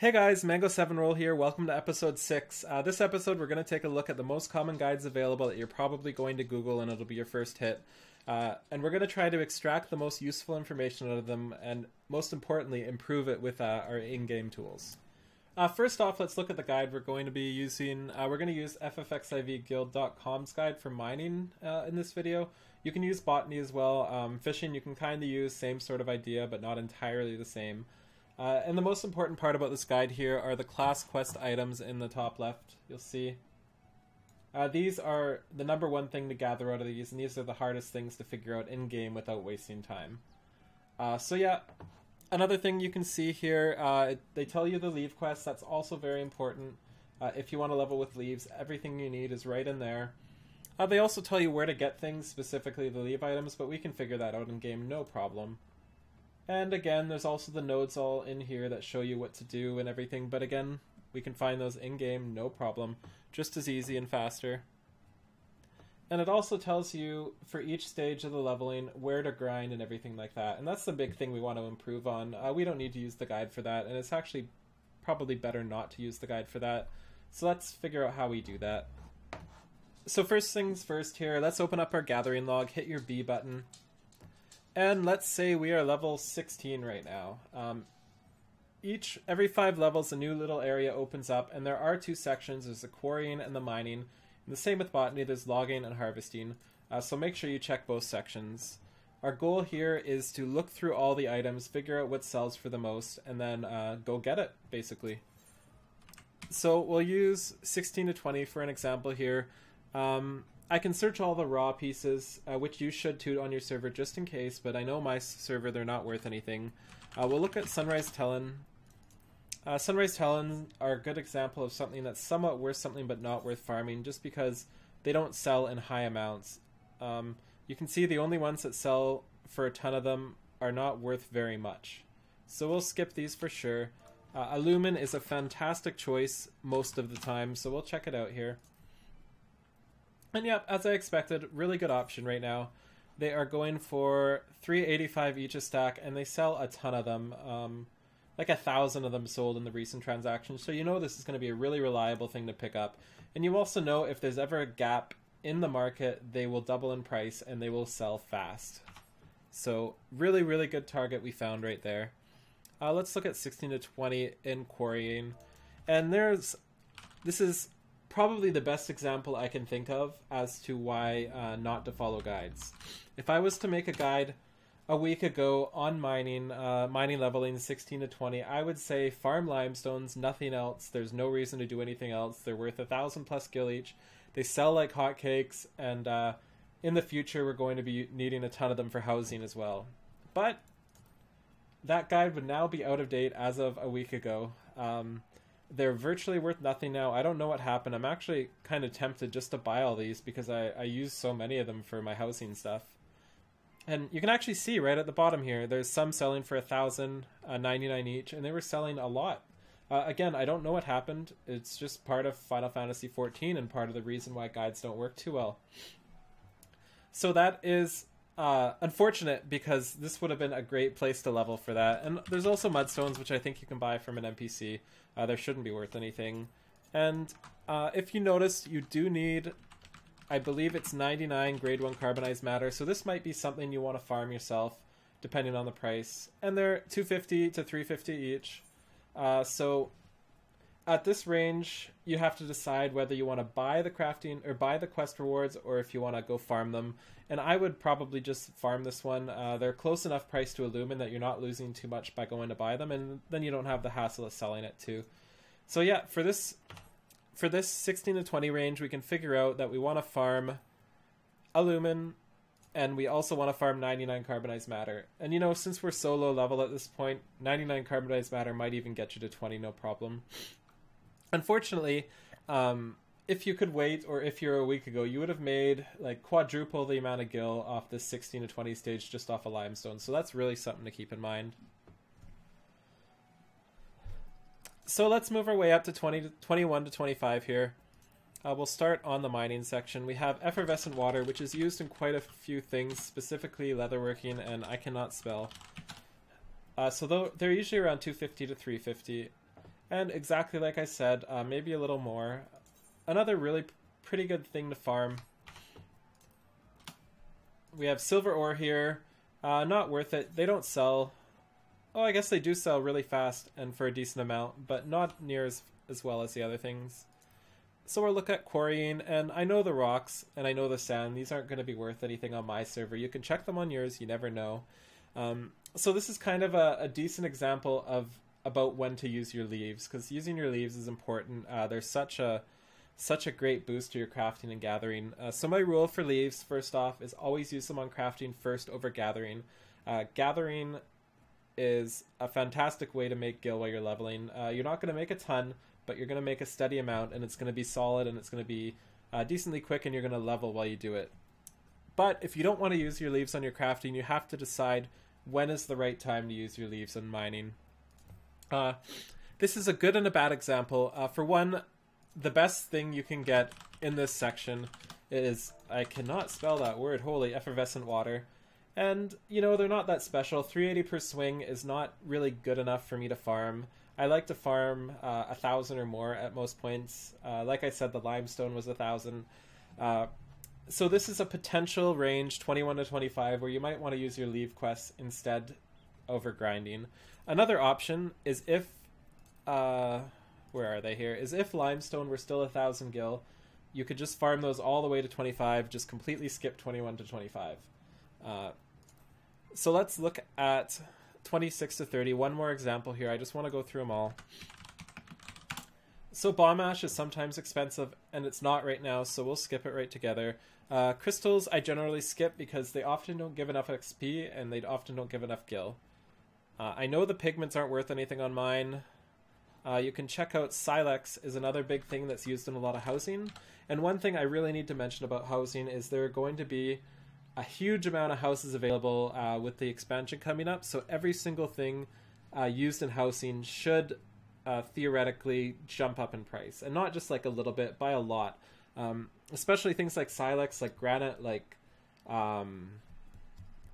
Hey guys, Mango7Roll here. Welcome to episode 6. This episode we're going to take a look at the most common guides available that you're probably going to Google and it'll be your first hit. And we're going to try to extract the most useful information out of them and most importantly improve it with our in-game tools. First off, let's look at the guide we're going to be using. We're going to use FFXIV Guild.com's guide for mining in this video. You can use Botany as well. Fishing you can kind of use, same sort of idea but not entirely the same. And the most important part about this guide here are the class quest items in the top left. You'll see. These are the number one thing to gather out of these, and these are the hardest things to figure out in-game without wasting time. So yeah, another thing you can see here, they tell you the leave quest. That's also very important. If you want to level with leaves, everything you need is right in there. They also tell you where to get things, specifically the leave items, but we can figure that out in-game, no problem. And again, there's also the nodes all in here that show you what to do and everything, but again, we can find those in-game, no problem. Just as easy and faster. And it also tells you, for each stage of the leveling, where to grind and everything like that. And that's the big thing we want to improve on. We don't need to use the guide for that, and it's actually probably better not to use the guide for that. So let's figure out how we do that. So first things first here, let's open up our gathering log, hit your B button. And let's say we are level 16 right now. Every 5 levels, a new little area opens up, and there are 2 sections. There's the quarrying and the mining. And the same with Botany, there's logging and harvesting. So make sure you check both sections. Our goal here is to look through all the items, figure out what sells for the most, and then go get it, basically. So we'll use 16 to 20 for an example here. I can search all the raw pieces, which you should too on your server just in case, but I know my server, they're not worth anything. We'll look at Sunrise Talon. Sunrise Talon are a good example of something that's somewhat worth something but not worth farming just because they don't sell in high amounts. You can see the only ones that sell for a ton of them are not worth very much. So we'll skip these for sure. Illumin is a fantastic choice most of the time, so we'll check it out here. And yeah, as I expected, really good option right now. They are going for $3.85 each a stack, and they sell a ton of them. Like 1,000 of them sold in the recent transactions, so you know this is going to be a really reliable thing to pick up. And you also know if there's ever a gap in the market, they will double in price and they will sell fast. So really, really good target we found right there. Let's look at 16 to 20 in quarrying. And this is probably the best example I can think of as to why not to follow guides. If I was to make a guide a week ago on mining leveling 16 to 20, I would say farm limestones, nothing else. There's no reason to do anything else. They're worth 1,000 plus gil each. They sell like hotcakes, and in the future we're going to be needing a ton of them for housing as well. But that guide would now be out of date as of a week ago. They're virtually worth nothing now. I don't know what happened. I'm actually kind of tempted just to buy all these because I use so many of them for my housing stuff. And you can actually see right at the bottom here, there's some selling for $1,099 each, and they were selling a lot. Again, I don't know what happened. It's just part of Final Fantasy XIV and part of the reason why guides don't work too well. So that is unfortunate because this would have been a great place to level for that. And there's also mudstones, which I think you can buy from an NPC. They shouldn't be worth anything. And if you notice, you do need, I believe it's 99 grade 1 carbonized matter. So this might be something you want to farm yourself, depending on the price. And they're 250 to 350 each. So at this range, you have to decide whether you want to buy the crafting or buy the quest rewards, or if you want to go farm them. And I would probably just farm this one. They're close enough price to Illumin that you're not losing too much by going to buy them, and then you don't have the hassle of selling it too. So yeah, for this 16 to 20 range, we can figure out that we want to farm Illumin, and we also want to farm 99 carbonized matter. And you know, since we're so low level at this point, 99 carbonized matter might even get you to 20, no problem. Unfortunately, if you could wait, or if you're a week ago, you would have made like quadruple the amount of gil off this 16 to 20 stage just off a limestone. So that's really something to keep in mind. So let's move our way up to 21 to 25 here. We'll start on the mining section. We have effervescent water, which is used in quite a few things, specifically leatherworking, and I cannot spell. So they're usually around 250 to 350. And exactly like I said, maybe a little more. Another really pretty good thing to farm. We have silver ore here. Not worth it. They don't sell. Oh, I guess they do sell really fast and for a decent amount, but not near as well as the other things. So we'll look at quarrying, and I know the rocks and I know the sand. These aren't going to be worth anything on my server. You can check them on yours. You never know. So this is kind of a decent example of about when to use your leaves, because using your leaves is important. They're such a great boost to your crafting and gathering. So my rule for leaves, first off, is always use them on crafting first over gathering. Gathering is a fantastic way to make gil while you're leveling. You're not going to make a ton, but you're going to make a steady amount, and it's going to be solid, and it's going to be decently quick, and you're going to level while you do it. But if you don't want to use your leaves on your crafting, you have to decide when is the right time to use your leaves on mining. This is a good and a bad example. For one, the best thing you can get in this section is, I cannot spell that word, holy, effervescent water. And, you know, they're not that special. 380 per swing is not really good enough for me to farm. I like to farm 1,000 or more at most points. Like I said, the limestone was 1,000. So this is a potential range, 21 to 25, where you might want to use your leave quests instead over grinding. Another option is if, where are they here, is if limestone were still 1,000 gil, you could just farm those all the way to 25, just completely skip 21 to 25. So let's look at 26 to 30. One more example here. I just want to go through them all. So bomb ash is sometimes expensive, and it's not right now, so we'll skip it right together. Crystals I generally skip because they often don't give enough XP, and they often don't give enough gil. I know the pigments aren't worth anything on mine. You can check out Silex is another big thing that's used in a lot of housing. And one thing I really need to mention about housing is there are going to be a huge amount of houses available with the expansion coming up. So every single thing used in housing should theoretically jump up in price. And not just like a little bit, by a lot. Especially things like Silex, like granite, like... what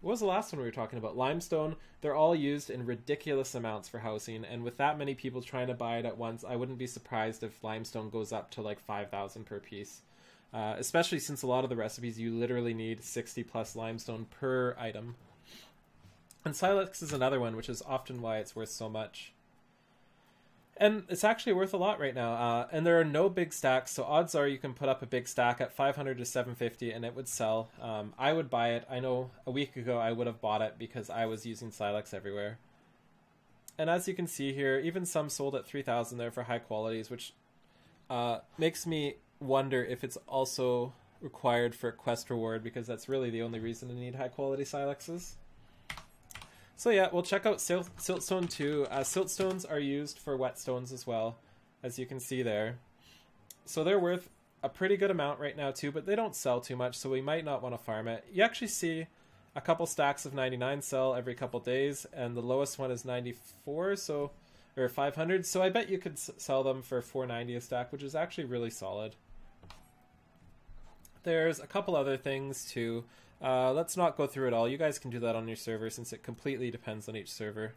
was the last one we were talking about? Limestone. They're all used in ridiculous amounts for housing, and with that many people trying to buy it at once, I wouldn't be surprised if limestone goes up to like 5,000 per piece. Especially since a lot of the recipes you literally need 60 plus limestone per item. And Silex is another one, which is often why it's worth so much. And it's actually worth a lot right now. And there are no big stacks, so odds are you can put up a big stack at 500 to 750 and it would sell. I would buy it. I know a week ago I would have bought it because I was using Silex everywhere. And as you can see here, even some sold at 3,000 there for high qualities, which makes me wonder if it's also required for a quest reward, because that's really the only reason to need high quality Silexes. So yeah, we'll check out siltstone too. Siltstones are used for whetstones as well, as you can see there. So they're worth a pretty good amount right now too, but they don't sell too much, so we might not want to farm it. You actually see a couple stacks of 99 sell every couple days, and the lowest one is 94, so or 500. So I bet you could sell them for 490 a stack, which is actually really solid. There's a couple other things too. Let's not go through it all. You guys can do that on your server since it completely depends on each server.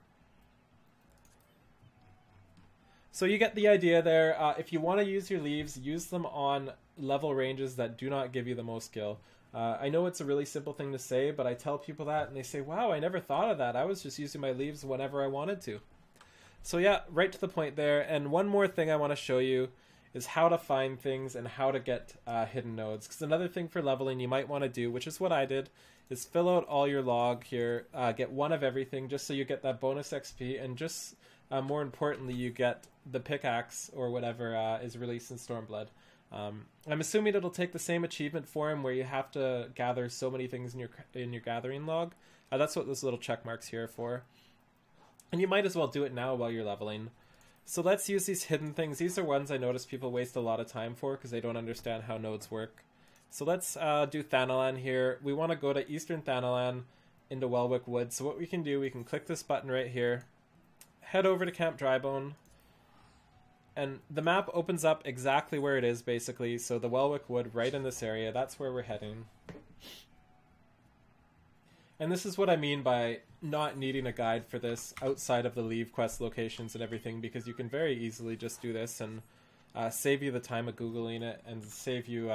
So you get the idea there. If you want to use your leaves, use them on level ranges that do not give you the most skill. I know it's a really simple thing to say, but I tell people that and they say, wow, I never thought of that. I was just using my leaves whenever I wanted to. So yeah, right to the point there. And one more thing I want to show you is how to find things and how to get hidden nodes. Because another thing for leveling you might want to do, which is what I did, is fill out all your log here, get one of everything just so you get that bonus XP, and just more importantly, you get the pickaxe or whatever is released in Stormblood. I'm assuming it'll take the same achievement form where you have to gather so many things in your gathering log. That's what those little check marks here are for. And you might as well do it now while you're leveling. So let's use these hidden things. These are ones I notice people waste a lot of time for because they don't understand how nodes work. So let's do Thanalan here. We want to go to Eastern Thanalan into Welwick Wood. So what we can do, we can click this button right here, head over to Camp Drybone, and the map opens up exactly where it is basically. So the Welwick Wood right in this area, that's where we're heading. And this is what I mean by not needing a guide for this outside of the leave quest locations and everything, because you can very easily just do this and save you the time of Googling it and save you,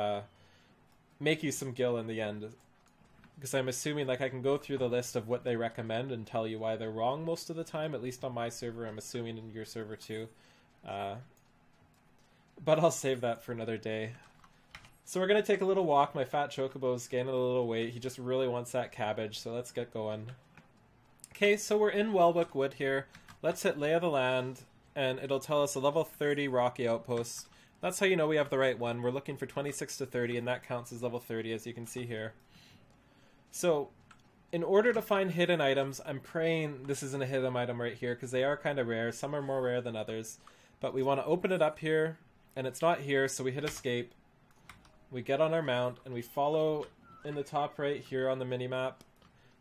make you some gil in the end. Because I'm assuming, like, I can go through the list of what they recommend and tell you why they're wrong most of the time, at least on my server. I'm assuming in your server too. But I'll save that for another day. So we're going to take a little walk. My fat chocobo is gaining a little weight. He just really wants that cabbage, so let's get going. Okay, so we're in Welwick Wood here. Let's hit Lay of the Land, and it'll tell us a level 30 Rocky Outpost. That's how you know we have the right one. We're looking for 26 to 30, and that counts as level 30, as you can see here. So, in order to find hidden items, I'm praying this isn't a hidden item right here, because they are kind of rare. Some are more rare than others. But we want to open it up here, and it's not here, so we hit escape. We get on our mount, and we follow in the top right here on the minimap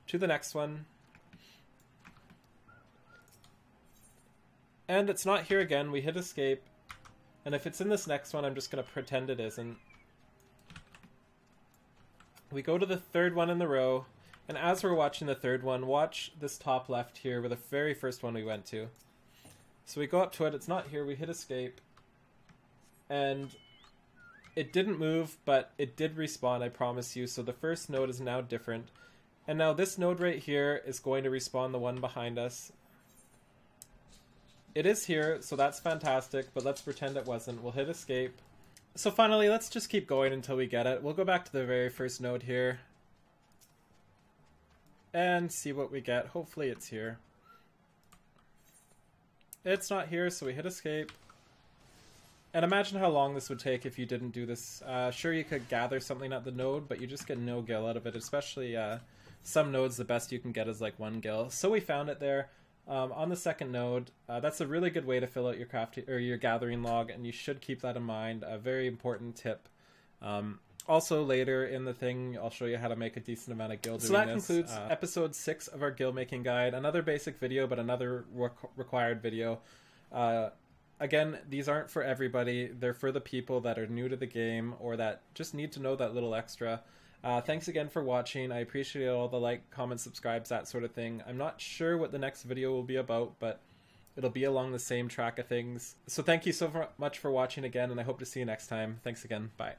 to the next one. And it's not here again. We hit escape. And if it's in this next one, I'm just going to pretend it isn't. We go to the third one in the row, and as we're watching the third one, watch this top left here where the very first one we went to. So we go up to it, it's not here, we hit escape, and it didn't move, but it did respawn, I promise you, so the first node is now different. And now this node right here is going to respawn the one behind us. It is here, so that's fantastic, but let's pretend it wasn't. We'll hit escape. So finally, let's just keep going until we get it. We'll go back to the very first node here and see what we get. Hopefully it's here. It's not here, so we hit escape. And imagine how long this would take if you didn't do this. Sure, you could gather something at the node, but you just get no gil out of it, especially some nodes, the best you can get is like 1 gil. So we found it there. On the second node, that's a really good way to fill out your crafting or your gathering log, and you should keep that in mind. A very important tip. Also, later in the thing, I'll show you how to make a decent amount of gil doing this. So that concludes episode 6 of our Gil Making Guide. Another basic video, but another required video. Again, these aren't for everybody. They're for the people that are new to the game or that just need to know that little extra. Thanks again for watching. I appreciate all the like, comments, subscribes, that sort of thing. I'm not sure what the next video will be about, but it'll be along the same track of things. So thank you so much for watching again, and I hope to see you next time. Thanks again. Bye.